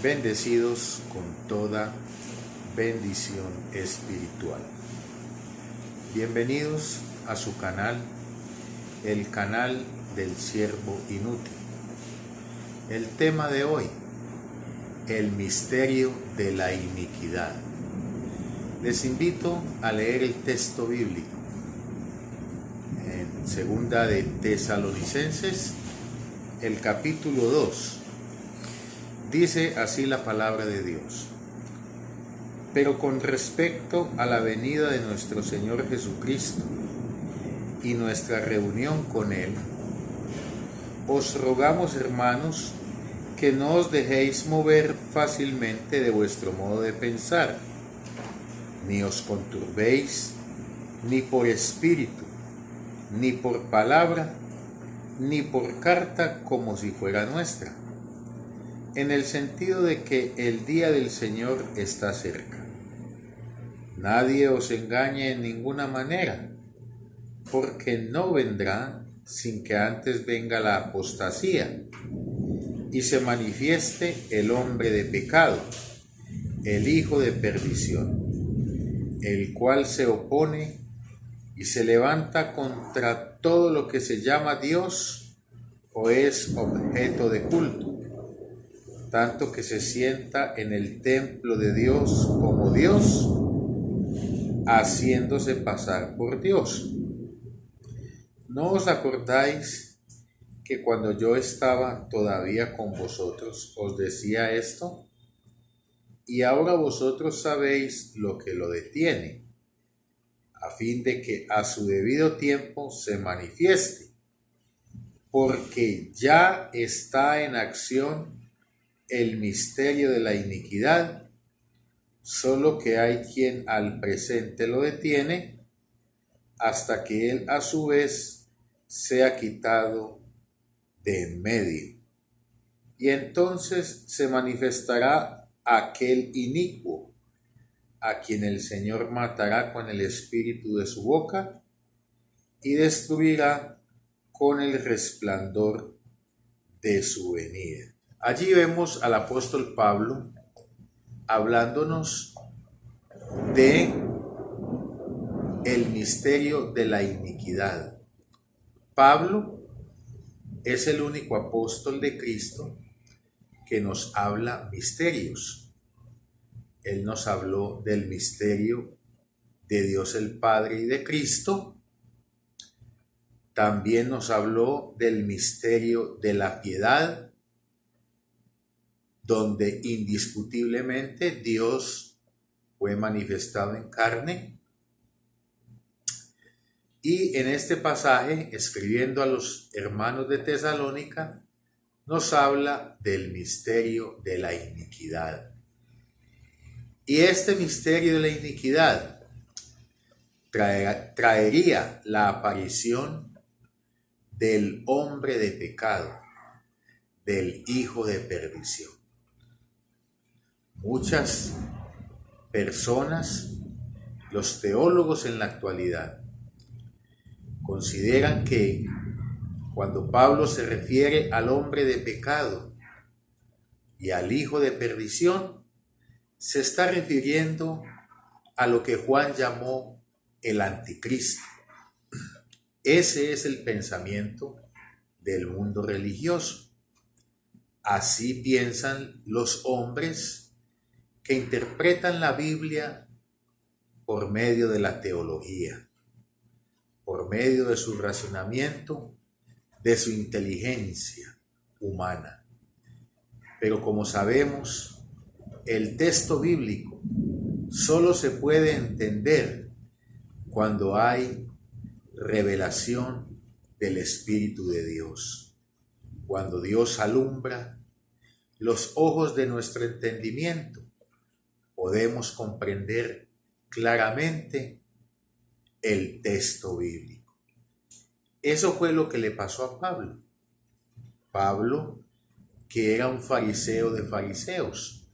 bendecidos con toda bendición espiritual. Bienvenidos a su canal, el canal del siervo inútil. El tema de hoy, el misterio de la iniquidad. Les invito a leer el texto bíblico en Segunda de Tesalonicenses, el capítulo 2. Dice así la palabra de Dios: pero con respecto a la venida de nuestro Señor Jesucristo y nuestra reunión con Él, os rogamos, hermanos, que no os dejéis mover fácilmente de vuestro modo de pensar, ni os conturbéis, ni por espíritu, ni por palabra, ni por carta como si fuera nuestra, en el sentido de que el día del Señor está cerca. Nadie os engañe en ninguna manera, porque no vendrá sin que antes venga la apostasía y se manifieste el hombre de pecado, el hijo de perdición, el cual se opone y se levanta contra todo lo que se llama Dios o es objeto de culto, tanto que se sienta en el templo de Dios como Dios, haciéndose pasar por Dios. ¿No os acordáis que cuando yo estaba todavía con vosotros os decía esto? Y ahora vosotros sabéis lo que lo detiene, a fin de que a su debido tiempo se manifieste, porque ya está en acción el misterio de la iniquidad, solo que hay quien al presente lo detiene, hasta que él a su vez sea quitado de en medio. Y entonces se manifestará aquel inicuo, a quien el Señor matará con el espíritu de su boca y destruirá con el resplandor de su venida. Allí vemos al apóstol Pablo hablándonos de el misterio de la iniquidad. Pablo es el único apóstol de Cristo que nos habla misterios. Él nos habló del misterio de Dios el Padre y de Cristo. También nos habló del misterio de la piedad, donde indiscutiblemente Dios fue manifestado en carne. Y en este pasaje, escribiendo a los hermanos de Tesalónica, nos habla del misterio de la iniquidad. Y este misterio de la iniquidad traería la aparición del hombre de pecado, del hijo de perdición. Muchas personas, los teólogos en la actualidad, consideran que cuando Pablo se refiere al hombre de pecado y al hijo de perdición, se está refiriendo a lo que Juan llamó el anticristo. Ese es el pensamiento del mundo religioso. Así piensan los hombres que interpretan la Biblia por medio de la teología, por medio de su razonamiento, de su inteligencia humana. Pero como sabemos, el texto bíblico solo se puede entender cuando hay revelación del Espíritu de Dios, cuando Dios alumbra los ojos de nuestro entendimiento. Podemos comprender claramente el texto bíblico. Eso fue lo que le pasó a Pablo. Pablo, que era un fariseo de fariseos,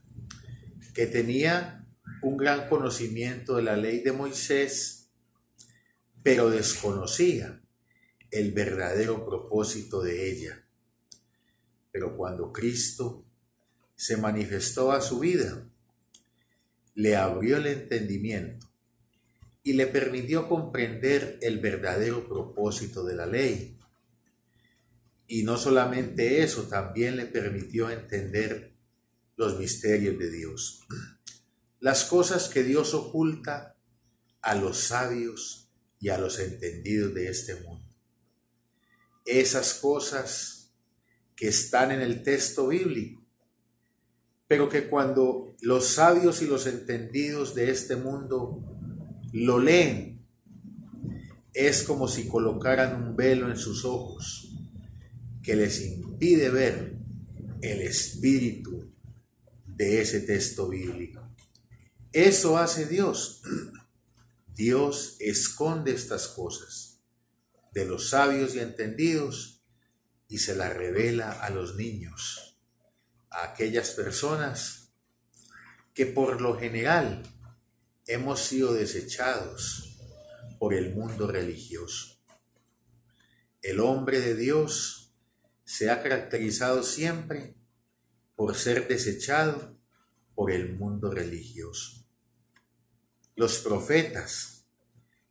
que tenía un gran conocimiento de la ley de Moisés, pero desconocía el verdadero propósito de ella. Pero cuando Cristo se manifestó a su vida, le abrió el entendimiento y le permitió comprender el verdadero propósito de la ley. Y no solamente eso, también le permitió entender los misterios de Dios, las cosas que Dios oculta a los sabios y a los entendidos de este mundo. Esas cosas que están en el texto bíblico, pero que cuando los sabios y los entendidos de este mundo lo leen, es como si colocaran un velo en sus ojos que les impide ver el espíritu de ese texto bíblico. Eso hace Dios. Dios esconde estas cosas de los sabios y entendidos y se las revela a los niños, a aquellas personas que por lo general hemos sido desechados por el mundo religioso. El hombre de Dios se ha caracterizado siempre por ser desechado por el mundo religioso. Los profetas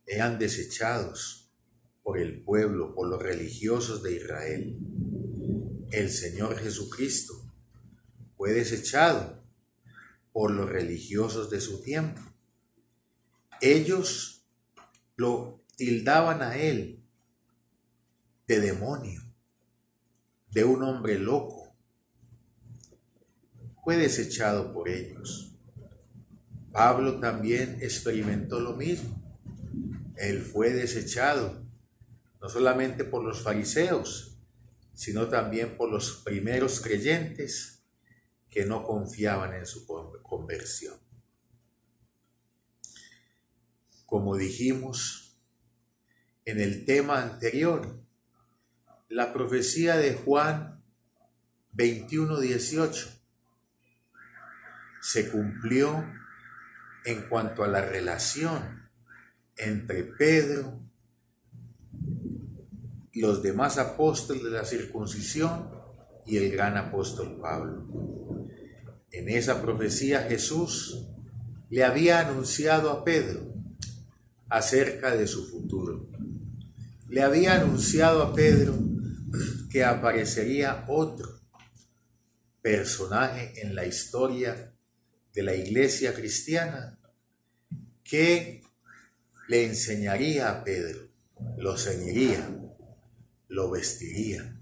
eran desechados por el pueblo, por los religiosos de Israel. El Señor Jesucristo fue desechado por los religiosos de su tiempo. Ellos lo tildaban a él de demonio, de un hombre loco. Fue desechado por ellos. Pablo también experimentó lo mismo. Él fue desechado, no solamente por los fariseos, sino también por los primeros creyentes que no confiaban en su conversión. Como dijimos en el tema anterior, la profecía de Juan 21:18 se cumplió en cuanto a la relación entre Pedro, los demás apóstoles de la circuncisión y el gran apóstol Pablo. En esa profecía Jesús le había anunciado a Pedro acerca de su futuro. Le había anunciado a Pedro que aparecería otro personaje en la historia de la iglesia cristiana que le enseñaría a Pedro, lo ceñiría, lo vestiría.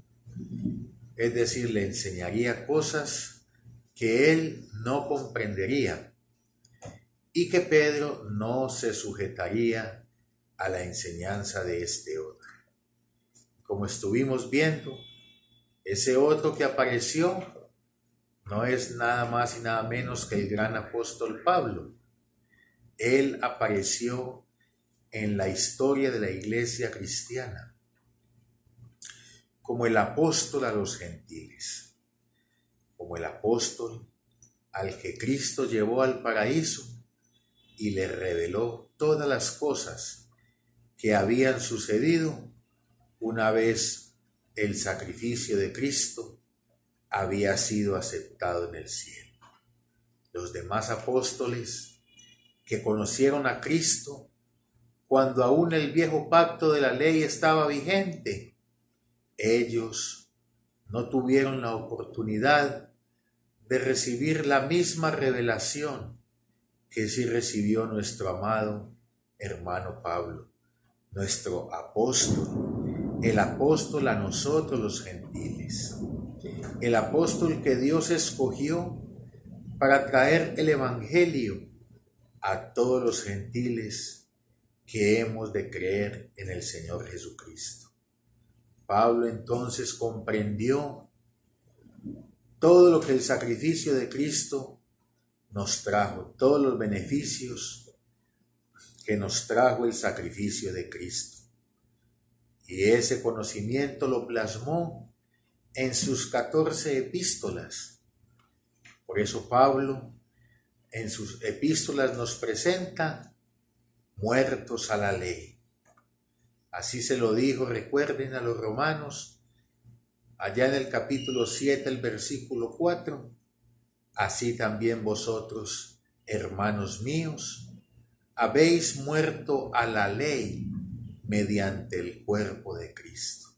Es decir, le enseñaría cosas que él no comprendería y que Pedro no se sujetaría a la enseñanza de este otro. Como estuvimos viendo, ese otro que apareció no es nada más y nada menos que el gran apóstol Pablo. Él apareció en la historia de la iglesia cristiana como el apóstol a los gentiles, como el apóstol al que Cristo llevó al paraíso y le reveló todas las cosas que habían sucedido una vez el sacrificio de Cristo había sido aceptado en el cielo. Los demás apóstoles que conocieron a Cristo cuando aún el viejo pacto de la ley estaba vigente, ellos no tuvieron la oportunidad de recibir la misma revelación que sí recibió nuestro amado hermano Pablo, nuestro apóstol, el apóstol a nosotros los gentiles, el apóstol que Dios escogió para traer el evangelio a todos los gentiles que hemos de creer en el Señor Jesucristo. Pablo entonces comprendió todo lo que el sacrificio de Cristo nos trajo, todos los beneficios que nos trajo el sacrificio de Cristo. Y ese conocimiento lo plasmó en sus 14 epístolas. Por eso Pablo en sus epístolas nos presenta muertos a la ley. Así se lo dijo, recuerden, a los romanos, allá en el capítulo 7, el versículo 4, así también vosotros, hermanos míos, habéis muerto a la ley mediante el cuerpo de Cristo.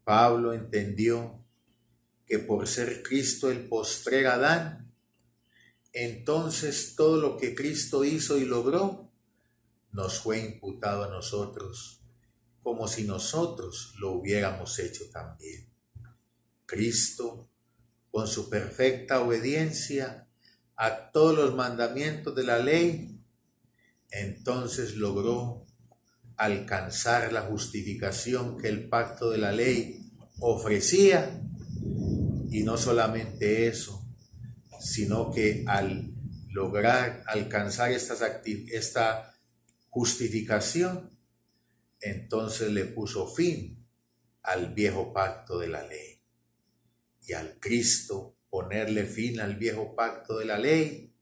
Pablo entendió que por ser Cristo el postrer Adán, entonces todo lo que Cristo hizo y logró nos fue imputado a nosotros, como si nosotros lo hubiéramos hecho también. Cristo, con su perfecta obediencia a todos los mandamientos de la ley, entonces logró alcanzar la justificación que el pacto de la ley ofrecía. Y no solamente eso, sino que al lograr alcanzar esta justificación, entonces le puso fin al viejo pacto de la ley. Y al Cristo ponerle fin al viejo pacto de la ley,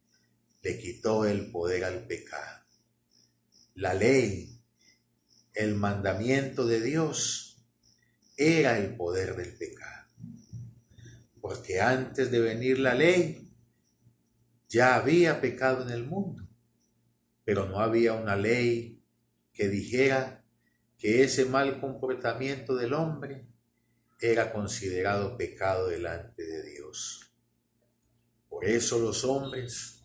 le quitó el poder al pecado. La ley, el mandamiento de Dios, era el poder del pecado. Porque antes de venir la ley, ya había pecado en el mundo, pero no había una ley que dijera que ese mal comportamiento del hombre era considerado pecado delante de Dios. Por eso los hombres,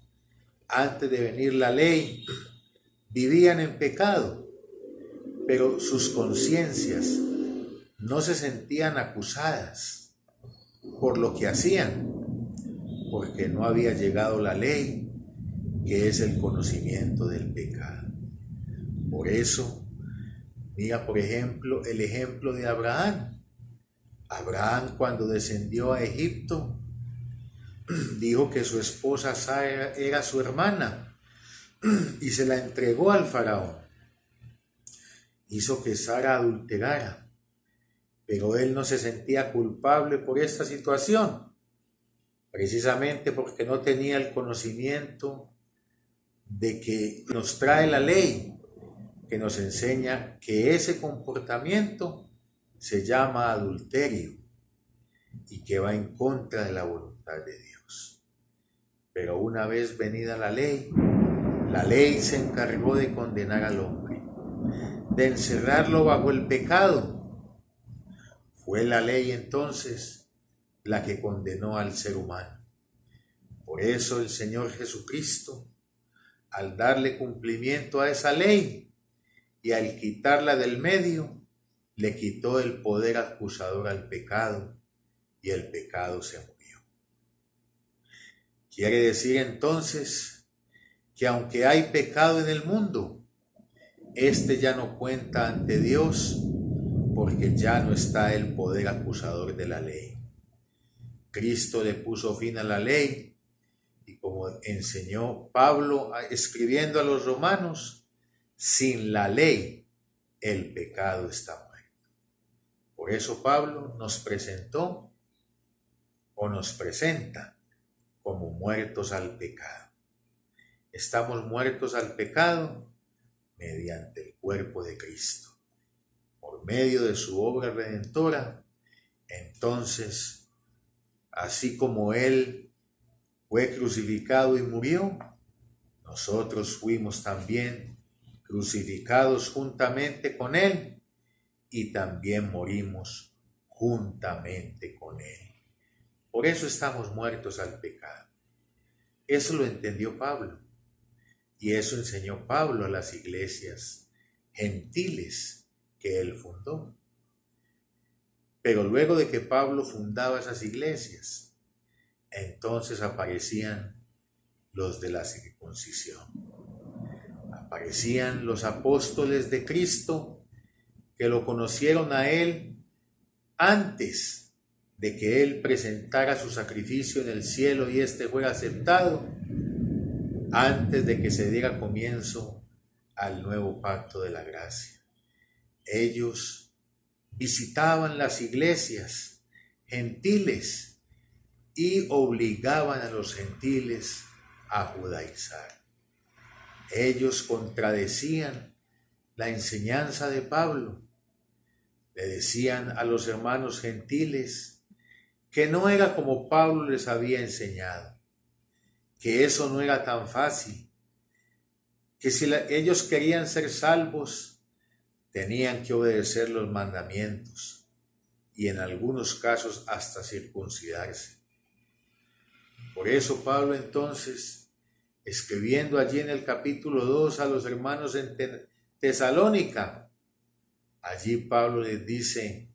antes de venir la ley, vivían en pecado, pero sus conciencias no se sentían acusadas por lo que hacían, porque no había llegado la ley, que es el conocimiento del pecado. Por eso, mira por ejemplo el ejemplo de Abraham. Abraham, cuando descendió a Egipto, dijo que su esposa Sara era su hermana y se la entregó al faraón. Hizo que Sara adulterara, pero él no se sentía culpable por esta situación, precisamente porque no tenía el conocimiento de que nos trae la ley, que nos enseña que ese comportamiento se llama adulterio y que va en contra de la voluntad de Dios. Pero una vez venida la ley se encargó de condenar al hombre, de encerrarlo bajo el pecado. Fue la ley entonces la que condenó al ser humano. Por eso el Señor Jesucristo, al darle cumplimiento a esa ley y al quitarla del medio, le quitó el poder acusador al pecado y el pecado se murió. Quiere decir entonces que aunque hay pecado en el mundo, este ya no cuenta ante Dios porque ya no está el poder acusador de la ley. Cristo le puso fin a la ley y como enseñó Pablo escribiendo a los romanos, sin la ley el pecado está muerto. Por eso Pablo nos presentó o nos presenta como muertos al pecado. Estamos muertos al pecado mediante el cuerpo de Cristo. Por medio de su obra redentora, entonces, así como Él fue crucificado y murió, nosotros fuimos también crucificados juntamente con Él y también morimos juntamente con Él. Por eso estamos muertos al pecado. Eso lo entendió Pablo y eso enseñó Pablo a las iglesias gentiles que él fundó. Pero luego de que Pablo fundaba esas iglesias, entonces aparecían los de la circuncisión. Aparecían los apóstoles de Cristo que lo conocieron a él antes de que él presentara su sacrificio en el cielo y éste fuera aceptado, antes de que se diera comienzo al nuevo pacto de la gracia. Ellos visitaban las iglesias gentiles y obligaban a los gentiles a judaizar. Ellos contradecían la enseñanza de Pablo. Le decían a los hermanos gentiles que no era como Pablo les había enseñado, que eso no era tan fácil, que si ellos querían ser salvos, tenían que obedecer los mandamientos y en algunos casos hasta circuncidarse. Por eso Pablo entonces, escribiendo allí en el capítulo 2 a los hermanos en Tesalónica, allí Pablo les dice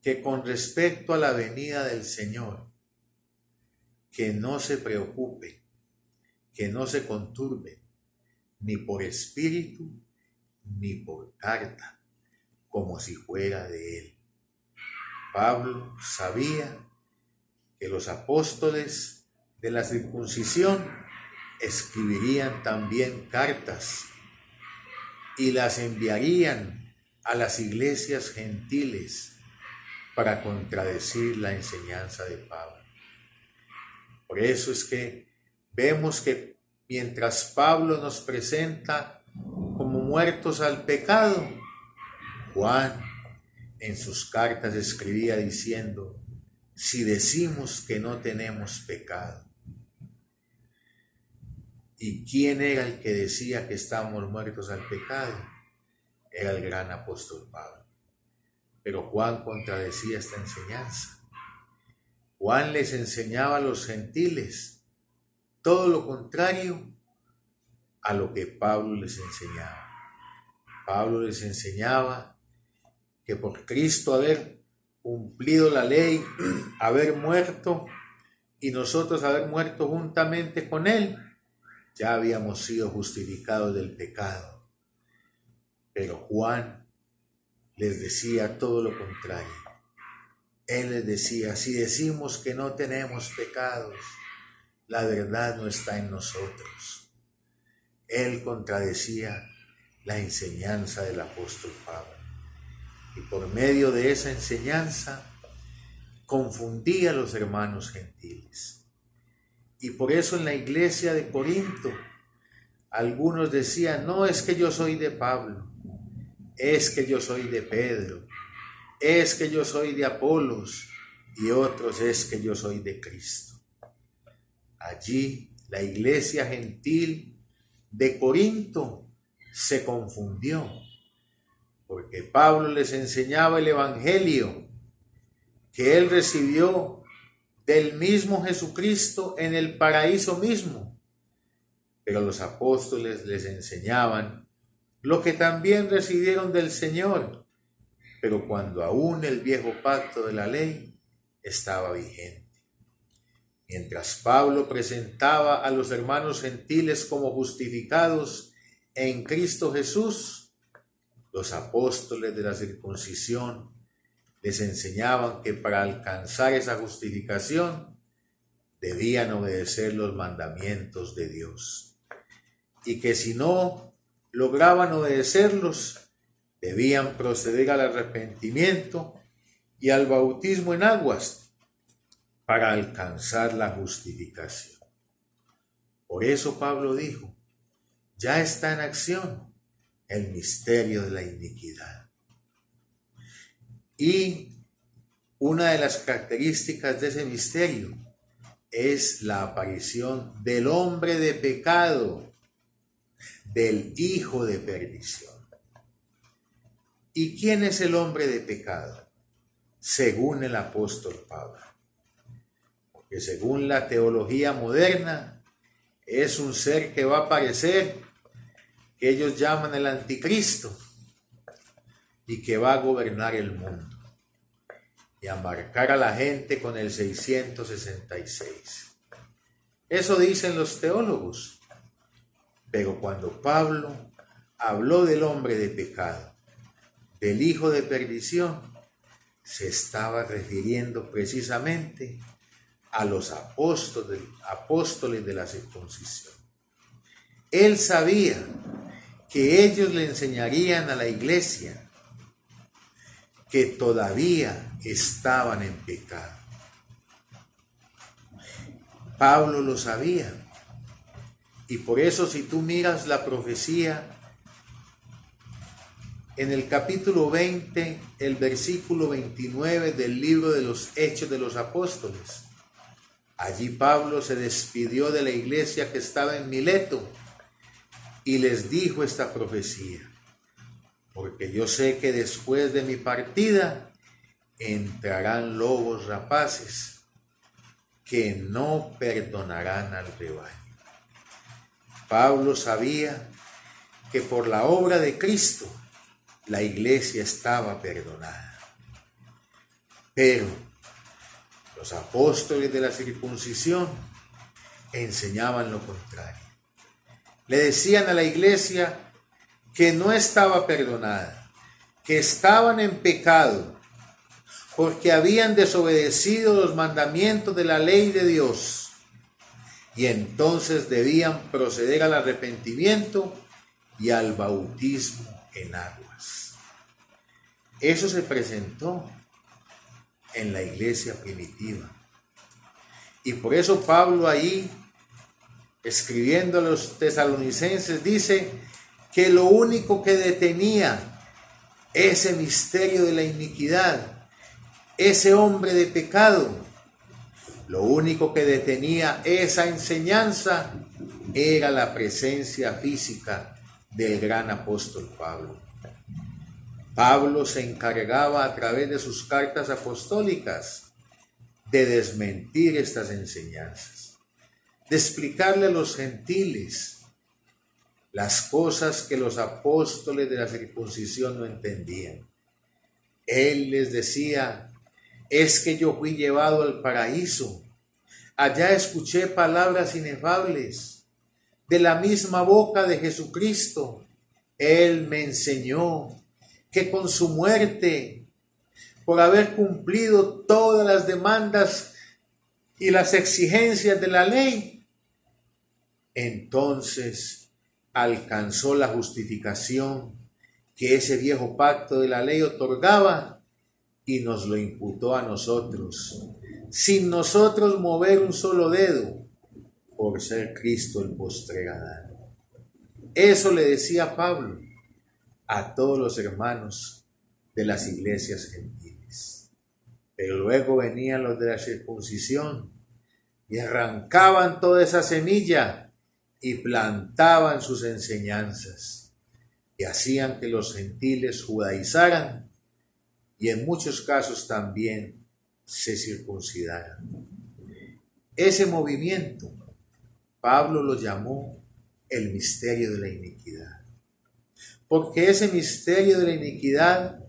que con respecto a la venida del Señor, que no se preocupen, que no se conturben, ni por espíritu, ni por carta, como si fuera de él. Pablo sabía que los apóstoles de la circuncisión escribirían también cartas y las enviarían a las iglesias gentiles para contradecir la enseñanza de Pablo. Por eso es que vemos que mientras Pablo nos presenta como muertos al pecado, Juan en sus cartas escribía diciendo: si decimos que no tenemos pecado. ¿Y quién era el que decía que estábamos muertos al pecado? Era el gran apóstol Pablo. Pero Juan contradecía esta enseñanza. Juan les enseñaba a los gentiles todo lo contrario a lo que Pablo les enseñaba. Pablo les enseñaba que por Cristo haber cumplido la ley, haber muerto y nosotros haber muerto juntamente con él, ya habíamos sido justificados del pecado. Pero Juan les decía todo lo contrario. Él les decía: si decimos que no tenemos pecados, la verdad no está en nosotros. Él contradecía la enseñanza del apóstol Pablo. Y por medio de esa enseñanza confundía a los hermanos gentiles. Y por eso en la iglesia de Corinto algunos decían: no, es que yo soy de Pablo, es que yo soy de Pedro, es que yo soy de Apolos, y otros: es que yo soy de Cristo. Allí la iglesia gentil de Corinto se confundió, porque Pablo les enseñaba el evangelio que él recibió del mismo Jesucristo en el paraíso mismo, pero los apóstoles les enseñaban lo que también recibieron del Señor, pero cuando aún el viejo pacto de la ley estaba vigente. Mientras Pablo presentaba a los hermanos gentiles como justificados en Cristo Jesús, los apóstoles de la circuncisión les enseñaban que para alcanzar esa justificación debían obedecer los mandamientos de Dios, y que si no lograban obedecerlos, debían proceder al arrepentimiento y al bautismo en aguas para alcanzar la justificación. Por eso Pablo dijo: ya está en acción el misterio de la iniquidad. Y una de las características de ese misterio es la aparición del hombre de pecado, del hijo de perdición. ¿Y quién es el hombre de pecado? Según el apóstol Pablo. Porque según la teología moderna, es un ser que va a aparecer, que ellos llaman el anticristo, y que va a gobernar el mundo y a marcar a la gente con el 666. Eso dicen los teólogos. Pero cuando Pablo habló del hombre de pecado, del hijo de perdición, se estaba refiriendo precisamente a los apóstoles de la circuncisión. Él sabía que ellos le enseñarían a la iglesia que todavía estaban en pecado. Pablo lo sabía. Y por eso, si tú miras la profecía en el capítulo 20, el versículo 29 del libro de los Hechos de los Apóstoles. Allí Pablo se despidió de la iglesia que estaba en Mileto y les dijo esta profecía: porque yo sé que después de mi partida entrarán lobos rapaces que no perdonarán al rebaño. Pablo sabía que por la obra de Cristo la iglesia estaba perdonada. Pero los apóstoles de la circuncisión enseñaban lo contrario. Le decían a la iglesia que no estaba perdonada, que estaban en pecado, porque habían desobedecido los mandamientos de la ley de Dios, y entonces debían proceder al arrepentimiento y al bautismo en aguas. Eso se presentó en la iglesia primitiva. Y por eso Pablo ahí, escribiendo a los tesalonicenses, dice que lo único que detenía ese misterio de la iniquidad, ese hombre de pecado, lo único que detenía esa enseñanza era la presencia física del gran apóstol Pablo. Pablo se encargaba a través de sus cartas apostólicas de desmentir estas enseñanzas, de explicarle a los gentiles las cosas que los apóstoles de la circuncisión no entendían. Él les decía: es que yo fui llevado al paraíso, allá escuché palabras inefables de la misma boca de Jesucristo. Él me enseñó que con su muerte, por haber cumplido todas las demandas y las exigencias de la ley, entonces alcanzó la justificación que ese viejo pacto de la ley otorgaba y nos lo imputó a nosotros, sin nosotros mover un solo dedo, por ser Cristo el postrer Adán. Eso le decía Pablo a todos los hermanos de las iglesias gentiles. Pero luego venían los de la circuncisión y arrancaban toda esa semilla y plantaban sus enseñanzas y hacían que los gentiles judaizaran y en muchos casos también se circuncidaran. Ese movimiento Pablo lo llamó el misterio de la iniquidad, porque ese misterio de la iniquidad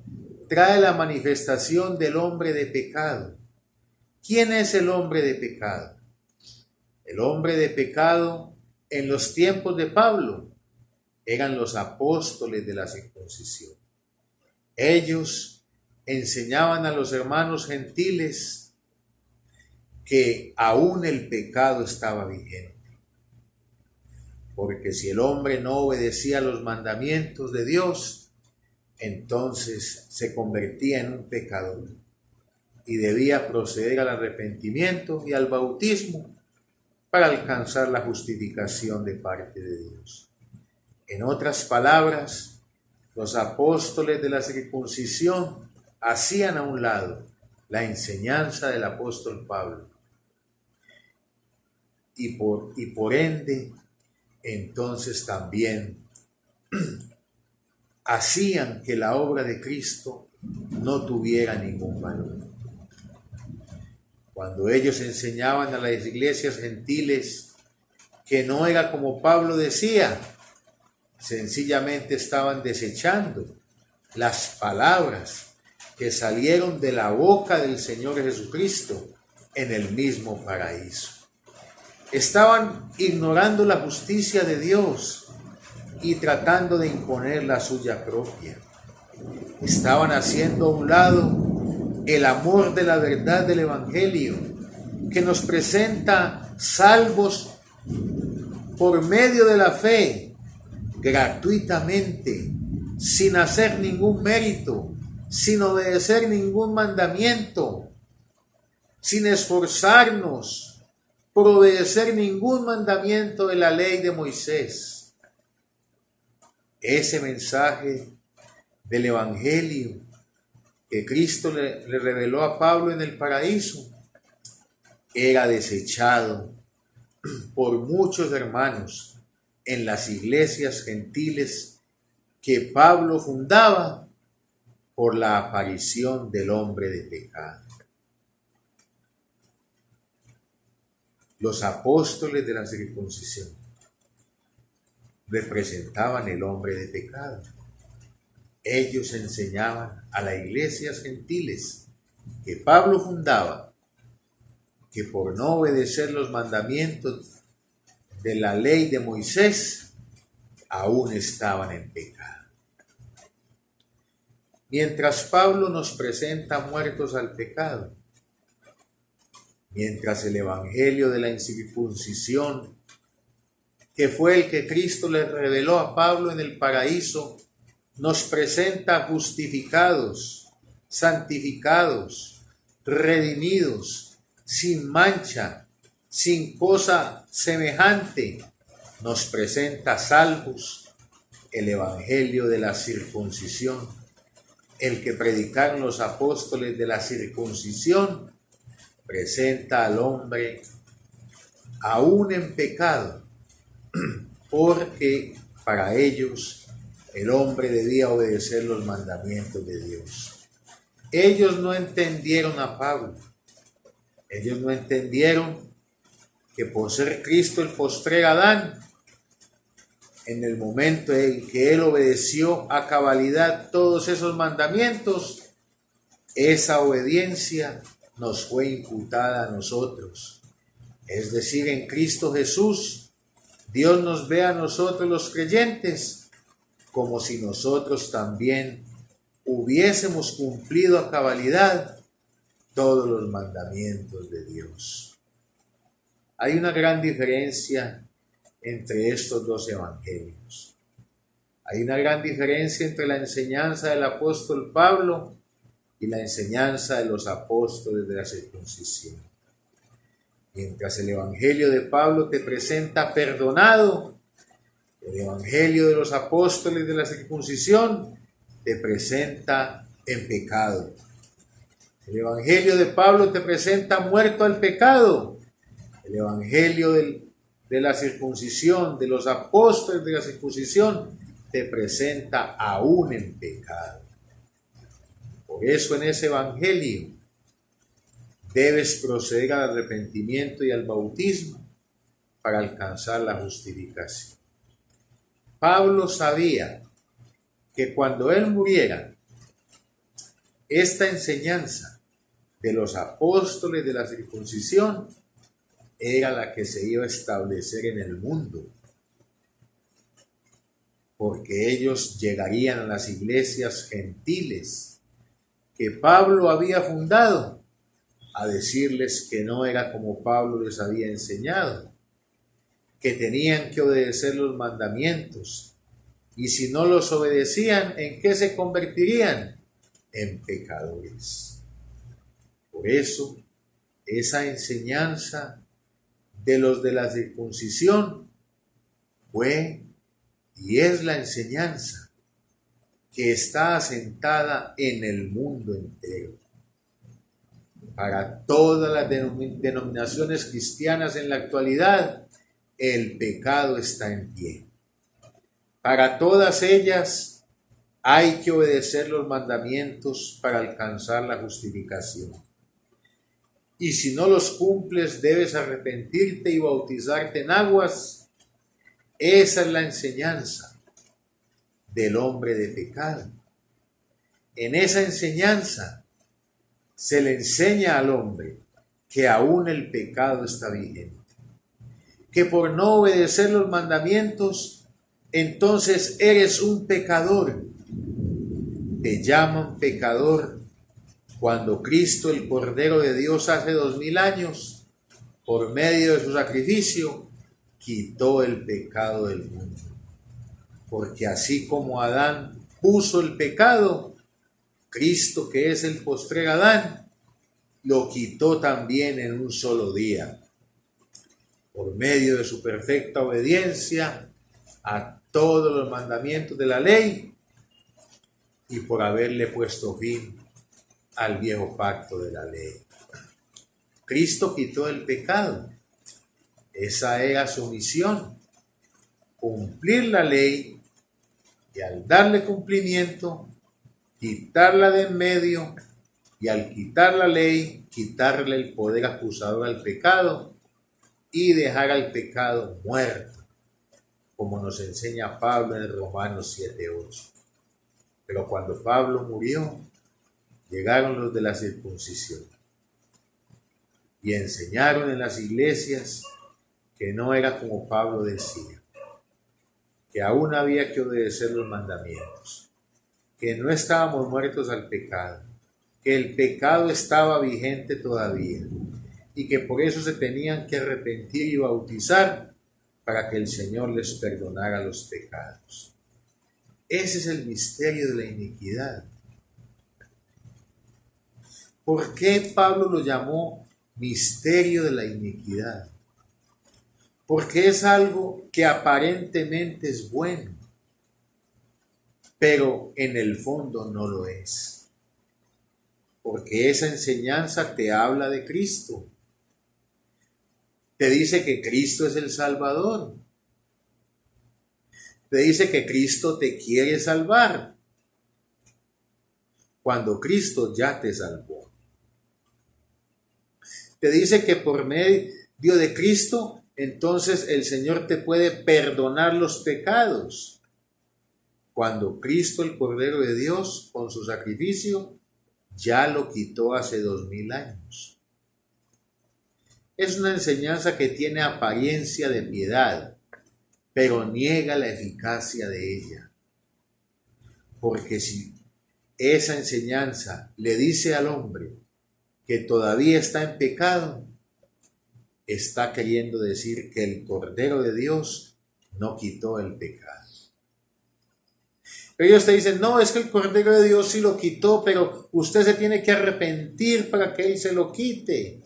trae la manifestación del hombre de pecado. ¿Quién es el hombre de pecado? El hombre de pecado en los tiempos de Pablo eran los apóstoles de la circuncisión. Ellos enseñaban a los hermanos gentiles que aún el pecado estaba vigente. Porque si el hombre no obedecía los mandamientos de Dios, entonces se convertía en un pecador y debía proceder al arrepentimiento y al bautismo para alcanzar la justificación de parte de Dios. En otras palabras, los apóstoles de la circuncisión hacían a un lado la enseñanza del apóstol Pablo y por ende, entonces también hacían que la obra de Cristo no tuviera ningún valor. Cuando ellos enseñaban a las iglesias gentiles que no era como Pablo decía, sencillamente estaban desechando las palabras que salieron de la boca del Señor Jesucristo en el mismo paraíso. Estaban ignorando la justicia de Dios y tratando de imponer la suya propia. Estaban haciendo a un lado el amor de la verdad del Evangelio, que nos presenta salvos por medio de la fe, gratuitamente, sin hacer ningún mérito, sin obedecer ningún mandamiento, sin esforzarnos por obedecer ningún mandamiento de la ley de Moisés. Ese mensaje del Evangelio que Cristo le reveló a Pablo en el paraíso era desechado por muchos hermanos en las iglesias gentiles que Pablo fundaba por la aparición del hombre de pecado. Los apóstoles de la circuncisión representaban el hombre de pecado. Ellos enseñaban a las iglesias gentiles que Pablo fundaba que por no obedecer los mandamientos de la ley de Moisés, aún estaban en pecado. Mientras Pablo nos presenta muertos al pecado, mientras el evangelio de la incircuncisión, que fue el que Cristo le reveló a Pablo en el paraíso, nos presenta justificados, santificados, redimidos, sin mancha, sin cosa semejante, nos presenta salvos el evangelio de la circuncisión, el que predicaron los apóstoles de la circuncisión, presenta al hombre aún en pecado, porque para ellos el hombre debía obedecer los mandamientos de Dios. Ellos no entendieron a Pablo. Ellos no entendieron que por ser Cristo el postrer Adán, en el momento en que él obedeció a cabalidad todos esos mandamientos, esa obediencia nos fue imputada a nosotros. Es decir, en Cristo Jesús, Dios nos ve a nosotros los creyentes como si nosotros también hubiésemos cumplido a cabalidad todos los mandamientos de Dios. Hay una gran diferencia entre estos dos evangelios. Hay una gran diferencia entre la enseñanza del apóstol Pablo y la enseñanza de los apóstoles de la circuncisión. Mientras el evangelio de Pablo te presenta perdonado, el evangelio de los apóstoles de la circuncisión te presenta en pecado. El evangelio de Pablo te presenta muerto al pecado. El evangelio de la circuncisión, de los apóstoles de la circuncisión, te presenta aún en pecado. Por eso en ese evangelio debes proceder al arrepentimiento y al bautismo para alcanzar la justificación. Pablo sabía que cuando él muriera, esta enseñanza de los apóstoles de la circuncisión era la que se iba a establecer en el mundo, porque ellos llegarían a las iglesias gentiles que Pablo había fundado a decirles que no era como Pablo les había enseñado, que tenían que obedecer los mandamientos, y si no los obedecían, ¿en qué se convertirían? En pecadores. Por eso, esa enseñanza de los de la circuncisión fue y es la enseñanza que está asentada en el mundo entero. Para todas las denominaciones cristianas en la actualidad, el pecado está en pie. Para todas ellas hay que obedecer los mandamientos para alcanzar la justificación. Y si no los cumples, debes arrepentirte y bautizarte en aguas. Esa es la enseñanza del hombre de pecado. En esa enseñanza se le enseña al hombre que aún el pecado está vigente, que por no obedecer los mandamientos, entonces eres un pecador. Te llaman pecador cuando Cristo, el Cordero de Dios, hace 2000 años, por medio de su sacrificio, quitó el pecado del mundo. Porque así como Adán puso el pecado, Cristo, que es el postrer Adán, lo quitó también en un solo día, por medio de su perfecta obediencia a todos los mandamientos de la ley y por haberle puesto fin al viejo pacto de la ley. Cristo quitó el pecado. Esa era su misión, cumplir la ley, y al darle cumplimiento, quitarla de en medio, y al quitar la ley, quitarle el poder acusador al pecado y dejar al pecado muerto, como nos enseña Pablo en Romanos 7:8. Pero cuando Pablo murió, llegaron los de la circuncisión y enseñaron en las iglesias que no era como Pablo decía, que aún había que obedecer los mandamientos, que no estábamos muertos al pecado, que el pecado estaba vigente todavía y que por eso se tenían que arrepentir y bautizar para que el Señor les perdonara los pecados. Ese es el misterio de la iniquidad. ¿Por qué Pablo lo llamó misterio de la iniquidad? Porque es algo que aparentemente es bueno, pero en el fondo no lo es. Porque esa enseñanza te habla de Cristo. Te dice que Cristo es el Salvador. Te dice que Cristo te quiere salvar, cuando Cristo ya te salvó. Te dice que por medio de Cristo, entonces el Señor te puede perdonar los pecados, cuando Cristo, el Cordero de Dios, con su sacrificio, ya lo quitó hace 2000 años. Es una enseñanza que tiene apariencia de piedad, pero niega la eficacia de ella. Porque si esa enseñanza le dice al hombre que todavía está en pecado, está queriendo decir que el Cordero de Dios no quitó el pecado. Pero ellos te dicen, no, es que el Cordero de Dios sí lo quitó, pero usted se tiene que arrepentir para que Él se lo quite.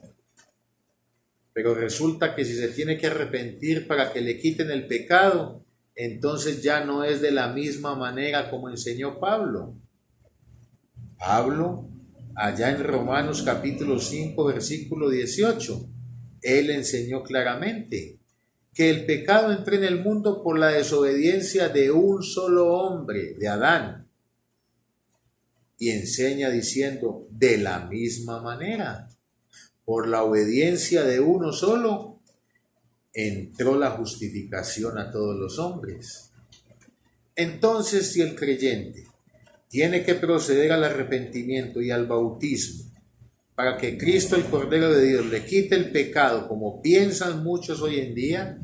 Pero resulta que si se tiene que arrepentir para que le quiten el pecado, entonces ya no es de la misma manera como enseñó Pablo. Pablo, allá en Romanos capítulo 5, versículo 18, él enseñó claramente que el pecado entró en el mundo por la desobediencia de un solo hombre, de Adán. Y enseña diciendo, de la misma manera, por la obediencia de uno solo, entró la justificación a todos los hombres. Entonces, si el creyente tiene que proceder al arrepentimiento y al bautismo para que Cristo, el Cordero de Dios, le quite el pecado, como piensan muchos hoy en día,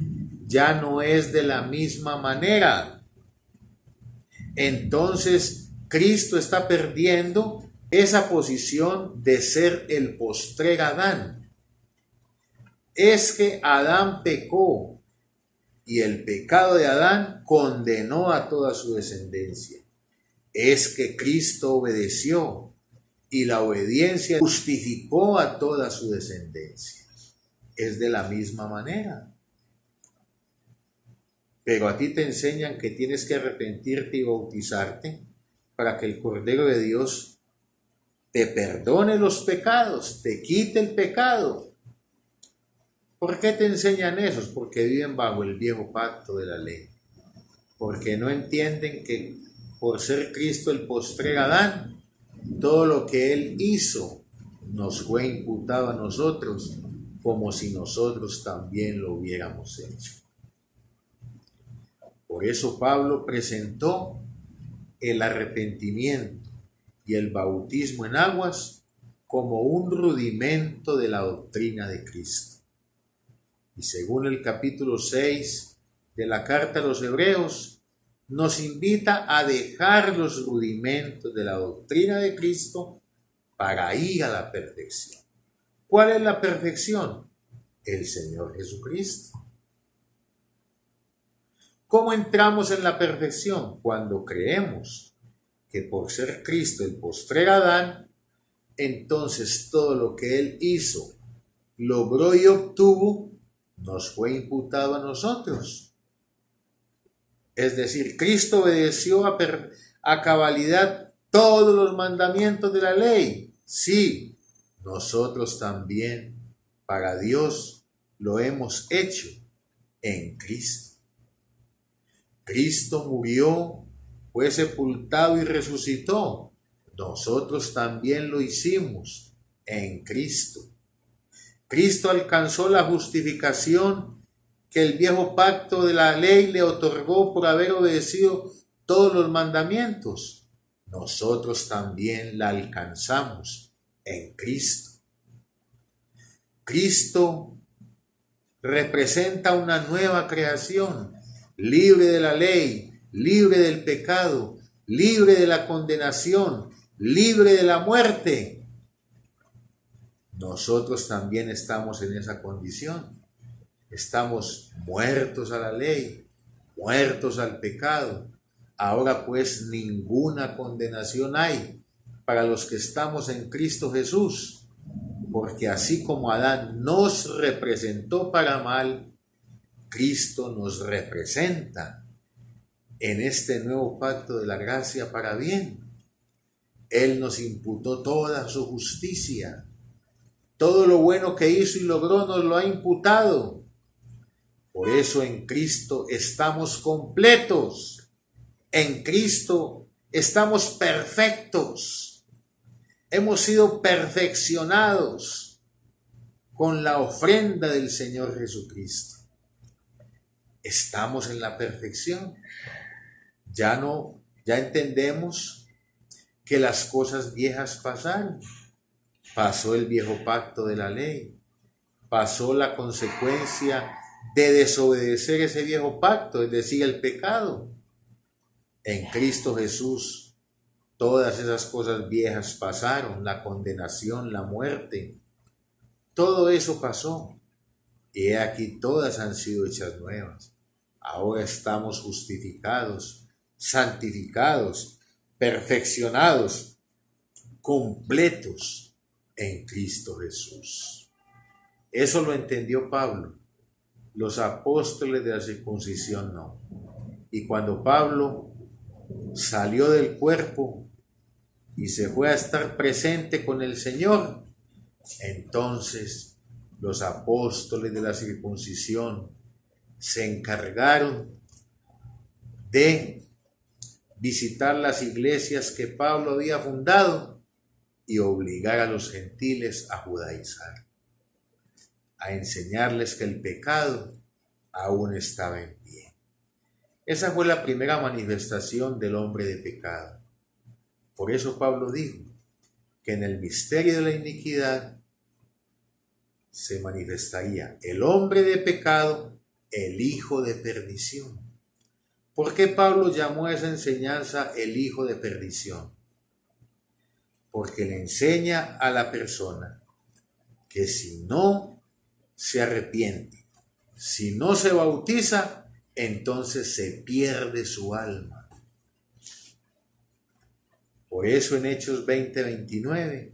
ya no es de la misma manera. Entonces, Cristo está perdiendo esa posición de ser el postrer Adán. Es que Adán pecó y el pecado de Adán condenó a toda su descendencia. Es que Cristo obedeció y la obediencia justificó a toda su descendencia. Es de la misma manera. Pero a ti te enseñan que tienes que arrepentirte y bautizarte para que el Cordero de Dios te perdone los pecados, te quite el pecado. ¿Por qué te enseñan eso? Porque viven bajo el viejo pacto de la ley. Porque no entienden que por ser Cristo el postrer Adán, todo lo que Él hizo nos fue imputado a nosotros como si nosotros también lo hubiéramos hecho. Por eso Pablo presentó el arrepentimiento y el bautismo en aguas como un rudimento de la doctrina de Cristo. Y según el capítulo 6 de la carta a los Hebreos, nos invita a dejar los rudimentos de la doctrina de Cristo para ir a la perfección. ¿Cuál es la perfección? El Señor Jesucristo. ¿Cómo entramos en la perfección? Cuando creemos que por ser Cristo el postrer Adán, entonces todo lo que Él hizo, logró y obtuvo, nos fue imputado a nosotros. Es decir, Cristo obedeció a cabalidad todos los mandamientos de la ley. Sí, nosotros también para Dios lo hemos hecho en Cristo. Cristo murió, fue sepultado y resucitó. Nosotros también lo hicimos en Cristo. Cristo alcanzó la justificación que el viejo pacto de la ley le otorgó por haber obedecido todos los mandamientos. Nosotros también la alcanzamos en Cristo. Cristo representa una nueva creación, libre de la ley, libre del pecado, libre de la condenación, libre de la muerte. Nosotros también estamos en esa condición. Estamos muertos a la ley, muertos al pecado. Ahora pues ninguna condenación hay para los que estamos en Cristo Jesús, porque así como Adán nos representó para mal, Cristo nos representa en este nuevo pacto de la gracia para bien. Él nos imputó toda su justicia. Todo lo bueno que hizo y logró nos lo ha imputado. Por eso en Cristo estamos completos. En Cristo estamos perfectos. Hemos sido perfeccionados con la ofrenda del Señor Jesucristo. Estamos en la perfección. Ya entendemos que las cosas viejas pasaron. Pasó el viejo pacto de la ley. Pasó la consecuencia de desobedecer ese viejo pacto, es decir, el pecado. En Cristo Jesús, todas esas cosas viejas pasaron, la condenación, la muerte, todo eso pasó. Y he aquí todas han sido hechas nuevas. Ahora estamos justificados, santificados, perfeccionados, completos en Cristo Jesús. Eso lo entendió Pablo. Los apóstoles de la circuncisión no. Y cuando Pablo salió del cuerpo y se fue a estar presente con el Señor, entonces los apóstoles de la circuncisión se encargaron de visitar las iglesias que Pablo había fundado y obligar a los gentiles a judaizar, a enseñarles que el pecado aún estaba en pie. Esa fue la primera manifestación del hombre de pecado. Por eso Pablo dijo que en el misterio de la iniquidad se manifestaría el hombre de pecado, el hijo de perdición. ¿Por qué Pablo llamó a esa enseñanza el hijo de perdición? Porque le enseña a la persona que si no se arrepiente, si no se bautiza, entonces se pierde su alma. Por eso en Hechos 20:29,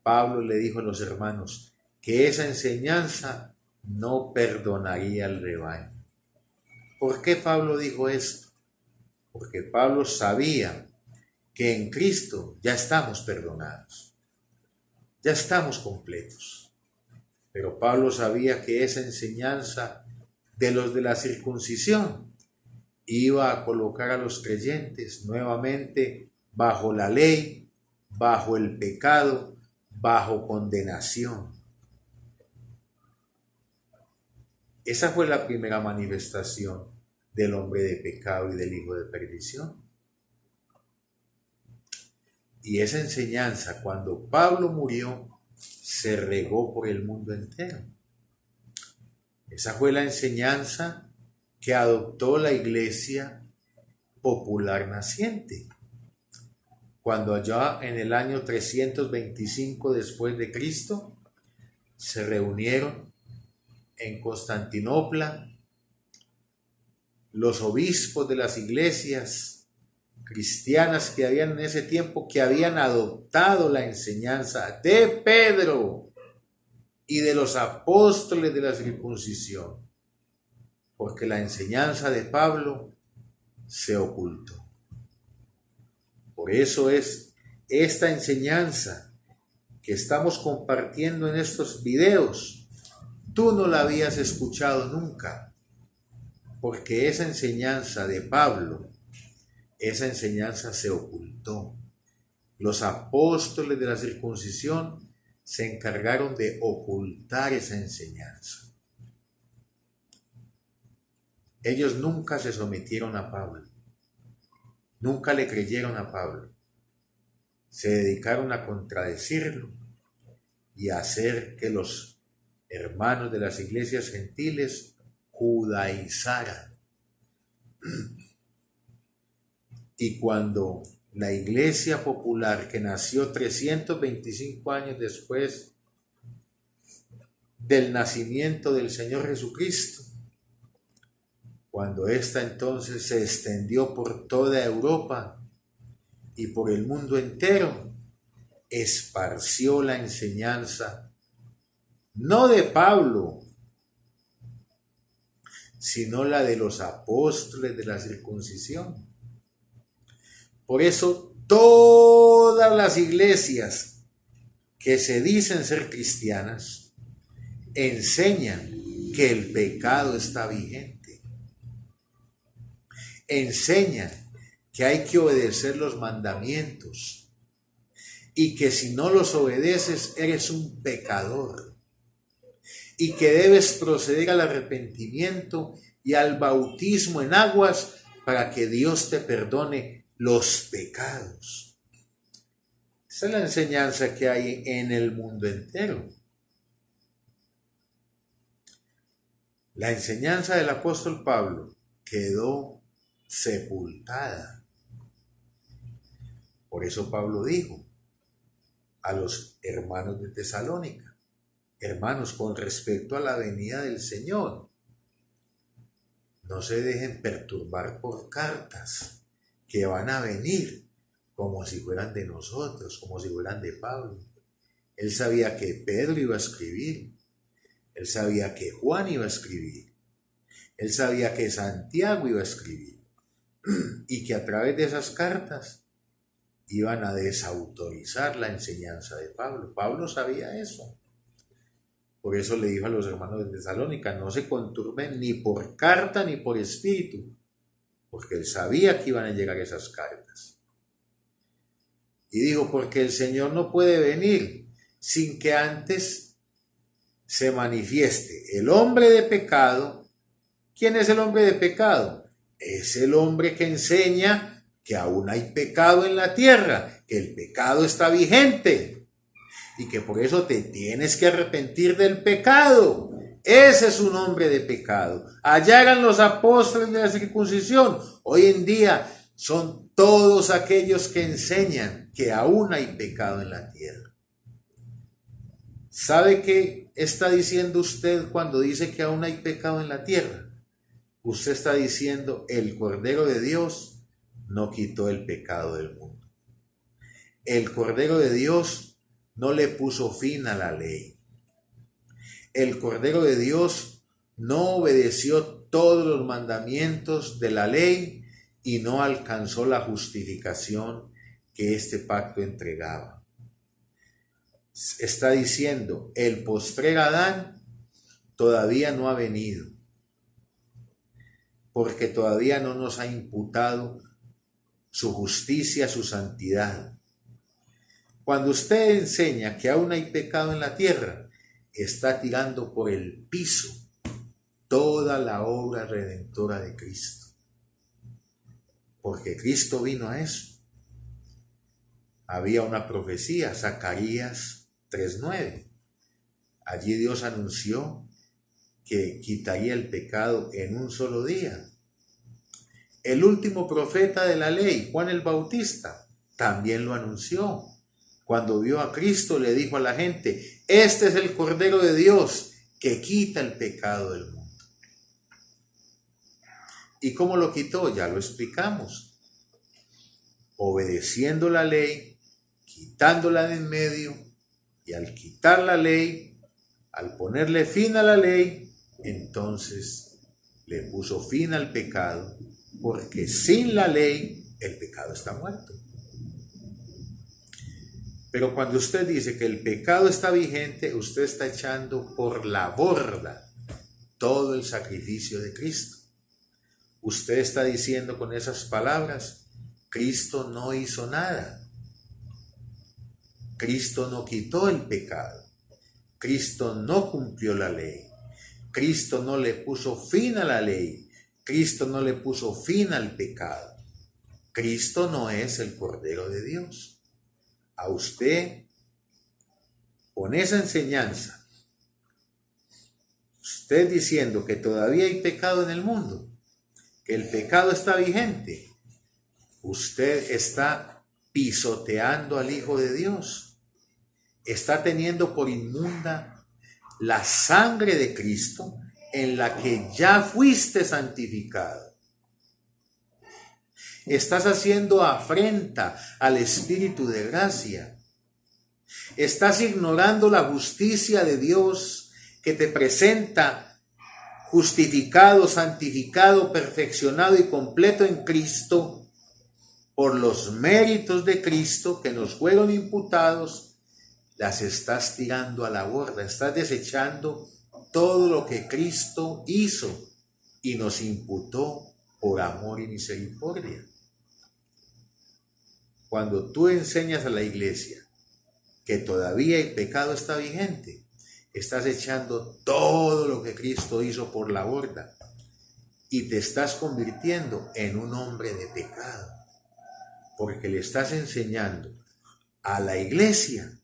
Pablo le dijo a los hermanos que esa enseñanza no perdonaría al rebaño. ¿Por qué Pablo dijo esto? Porque Pablo sabía que en Cristo ya estamos perdonados, ya estamos completos. Pero Pablo sabía que esa enseñanza de los de la circuncisión iba a colocar a los creyentes nuevamente bajo la ley, bajo el pecado, bajo condenación. Esa fue la primera manifestación del hombre de pecado y del hijo de perdición. Y esa enseñanza, cuando Pablo murió, se regó por el mundo entero. Esa fue la enseñanza que adoptó la iglesia popular naciente. Cuando allá en el año 325 después de Cristo se reunieron en Constantinopla los obispos de las iglesias cristianas que habían en ese tiempo, que habían adoptado la enseñanza de Pedro y de los apóstoles de la circuncisión, porque la enseñanza de Pablo se ocultó. Por eso es esta enseñanza que estamos compartiendo en estos videos. Tú no la habías escuchado nunca, porque esa enseñanza de Pablo, esa enseñanza se ocultó. Los apóstoles de la circuncisión se encargaron de ocultar esa enseñanza. Ellos nunca se sometieron a Pablo, nunca le creyeron a Pablo. Se dedicaron a contradecirlo y a hacer que los hermanos de las iglesias gentiles judaizaran. Y cuando la iglesia popular, que nació 325 años después del nacimiento del Señor Jesucristo, cuando ésta entonces se extendió por toda Europa y por el mundo entero, esparció la enseñanza, no de Pablo, sino la de los apóstoles de la circuncisión. Por eso todas las iglesias que se dicen ser cristianas enseñan que el pecado está vigente. Enseñan que hay que obedecer los mandamientos y que si no los obedeces eres un pecador y que debes proceder al arrepentimiento y al bautismo en aguas para que Dios te perdone los pecados. Esa es la enseñanza que hay en el mundo entero. La enseñanza del apóstol Pablo quedó sepultada. Por eso Pablo dijo a los hermanos de Tesalónica: hermanos, con respecto a la venida del Señor, no se dejen perturbar por cartas que van a venir como si fueran de nosotros, como si fueran de Pablo. Él sabía que Pedro iba a escribir, él sabía que Juan iba a escribir, él sabía que Santiago iba a escribir, y que a través de esas cartas iban a desautorizar la enseñanza de Pablo. Pablo sabía eso. Por eso le dijo a los hermanos de Tesalónica: no se conturben ni por carta ni por espíritu, porque él sabía que iban a llegar esas cartas. Y dijo: porque el Señor no puede venir sin que antes se manifieste el hombre de pecado. ¿Quién es el hombre de pecado? Es el hombre que enseña que aún hay pecado en la tierra, que el pecado está vigente y que por eso te tienes que arrepentir del pecado. Ese es un hombre de pecado. Allá eran los apóstoles de la circuncisión. Hoy en día son todos aquellos que enseñan que aún hay pecado en la tierra. ¿Sabe qué está diciendo usted cuando dice que aún hay pecado en la tierra? Usted está diciendo: el Cordero de Dios no quitó el pecado del mundo. El Cordero de Dios no le puso fin a la ley. El Cordero de Dios no obedeció todos los mandamientos de la ley y no alcanzó la justificación que este pacto entregaba. Está diciendo: el postrer Adán todavía no ha venido, porque todavía no nos ha imputado su justicia, su santidad. Cuando usted enseña que aún hay pecado en la tierra, está tirando por el piso toda la obra redentora de Cristo. Porque Cristo vino a eso. Había una profecía, Zacarías 3:9. Allí Dios anunció que quitaría el pecado en un solo día. El último profeta de la ley, Juan el Bautista, también lo anunció. Cuando vio a Cristo, le dijo a la gente: este es el Cordero de Dios que quita el pecado del mundo. ¿Y cómo lo quitó? Ya lo explicamos. Obedeciendo la ley, quitándola de en medio, y al quitar la ley, al ponerle fin a la ley, entonces le puso fin al pecado, porque sin la ley el pecado está muerto. Pero cuando usted dice que el pecado está vigente, usted está echando por la borda todo el sacrificio de Cristo. Usted está diciendo con esas palabras, Cristo no hizo nada. Cristo no quitó el pecado. Cristo no cumplió la ley. Cristo no le puso fin a la ley. Cristo no le puso fin al pecado. Cristo no es el Cordero de Dios. A usted, con esa enseñanza, usted diciendo que todavía hay pecado en el mundo, que el pecado está vigente, usted está pisoteando al Hijo de Dios. Está teniendo por inmunda la sangre de Cristo en la que ya fuiste santificado. Estás haciendo afrenta al Espíritu de gracia. Estás ignorando la justicia de Dios que te presenta justificado, santificado, perfeccionado y completo en Cristo por los méritos de Cristo que nos fueron imputados. Las estás tirando a la borda, estás desechando todo lo que Cristo hizo y nos imputó por amor y misericordia. Cuando tú enseñas a la iglesia que todavía el pecado está vigente, estás echando todo lo que Cristo hizo por la borda y te estás convirtiendo en un hombre de pecado, porque le estás enseñando a la iglesia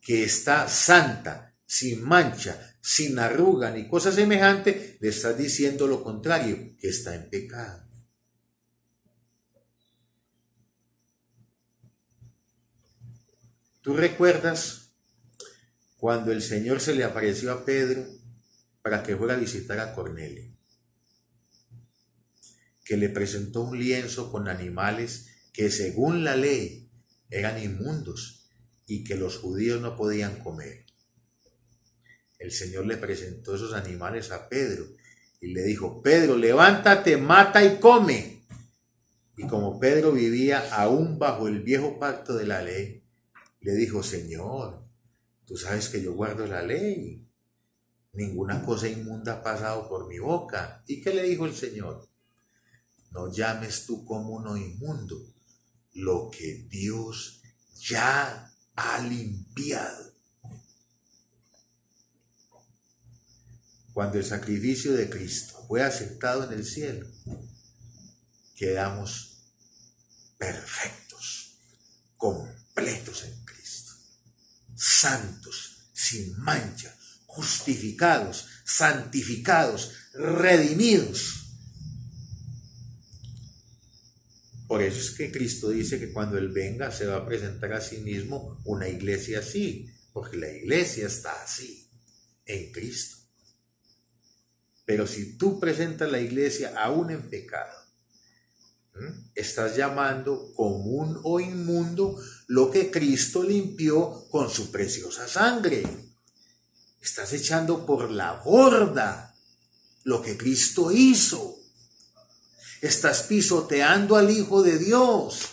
que está santa, sin mancha, sin arruga ni cosa semejante, le estás diciendo lo contrario, que está en pecado. ¿Tú recuerdas cuando el Señor se le apareció a Pedro para que fuera a visitar a Cornelio? Que le presentó un lienzo con animales que según la ley eran inmundos y que los judíos no podían comer. El Señor le presentó esos animales a Pedro y le dijo, Pedro, levántate, mata y come. Y como Pedro vivía aún bajo el viejo pacto de la ley, le dijo, Señor, tú sabes que yo guardo la ley, ninguna cosa inmunda ha pasado por mi boca. ¿Y qué le dijo el Señor? No llames tú común inmundo lo que Dios ya ha limpiado. Cuando el sacrificio de Cristo fue aceptado en el cielo, quedamos perfectos, completos en Cristo, santos, sin mancha, justificados, santificados, redimidos. Por eso es que Cristo dice que cuando Él venga se va a presentar a sí mismo una iglesia así, porque la iglesia está así, en Cristo. Pero si tú presentas la iglesia aún en pecado, estás llamando común o inmundo lo que Cristo limpió con su preciosa sangre. Estás echando por la borda lo que Cristo hizo. Estás pisoteando al Hijo de Dios.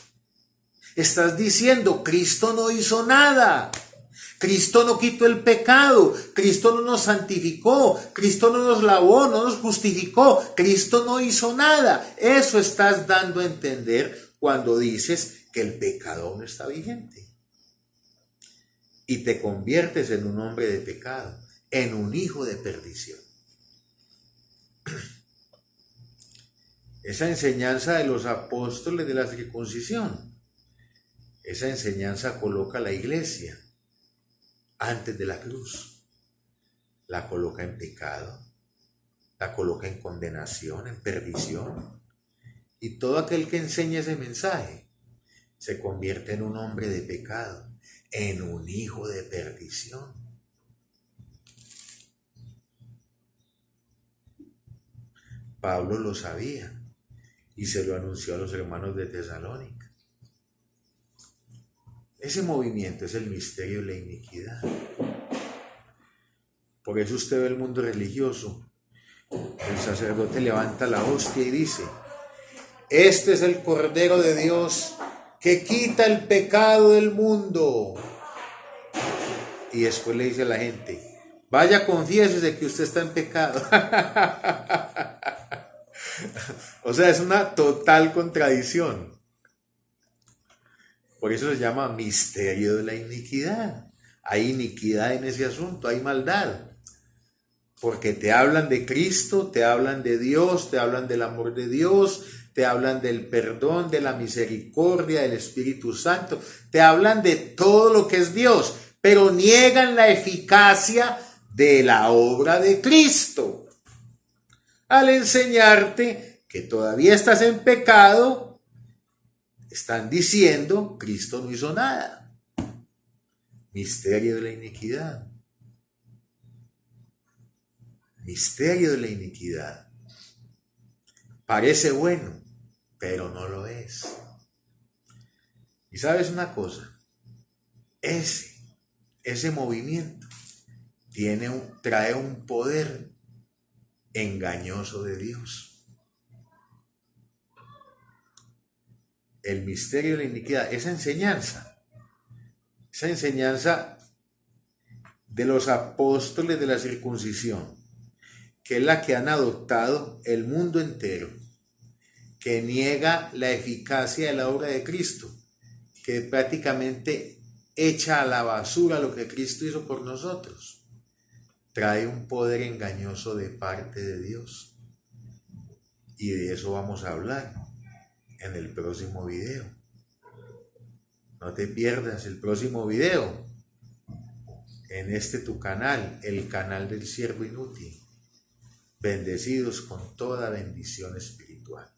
Estás diciendo, Cristo no hizo nada. Cristo no quitó el pecado. Cristo no nos santificó. Cristo no nos lavó, no nos justificó. Cristo no hizo nada. Eso estás dando a entender cuando dices que el pecado aún está vigente. Y te conviertes en un hombre de pecado, en un hijo de perdición. Esa enseñanza de los apóstoles de la circuncisión, esa enseñanza coloca a la iglesia antes de la cruz, la coloca en pecado, la coloca en condenación, en perdición. Y todo aquel que enseña ese mensaje se convierte en un hombre de pecado, en un hijo de perdición. Pablo lo sabía y se lo anunció a los hermanos de Tesalónica. Ese movimiento es el misterio de la iniquidad. Por eso usted ve el mundo religioso. El sacerdote levanta la hostia y dice, este es el Cordero de Dios que quita el pecado del mundo. y después le dice a la gente, vaya, confiésese que usted está en pecado. O sea, es una total contradicción. Por eso se llama misterio de la iniquidad. Hay iniquidad en ese asunto, hay maldad. Porque te hablan de Cristo, te hablan de Dios, te hablan del amor de Dios, te hablan del perdón, de la misericordia, del Espíritu Santo, te hablan de todo lo que es Dios, pero niegan la eficacia de la obra de Cristo. Al enseñarte que todavía estás en pecado, están diciendo, Cristo no hizo nada. Misterio de la iniquidad. Misterio de la iniquidad. Parece bueno, pero no lo es. Y sabes una cosa, ese movimiento trae un poder engañoso de Dios. El misterio de la iniquidad, esa enseñanza de los apóstoles de la circuncisión, que es la que han adoptado el mundo entero, que niega la eficacia de la obra de Cristo, que prácticamente echa a la basura lo que Cristo hizo por nosotros, trae un poder engañoso de parte de Dios. Y de eso vamos a hablar en el próximo video. No te pierdas el próximo video en tu canal, el canal del siervo inútil. Bendecidos con toda bendición espiritual.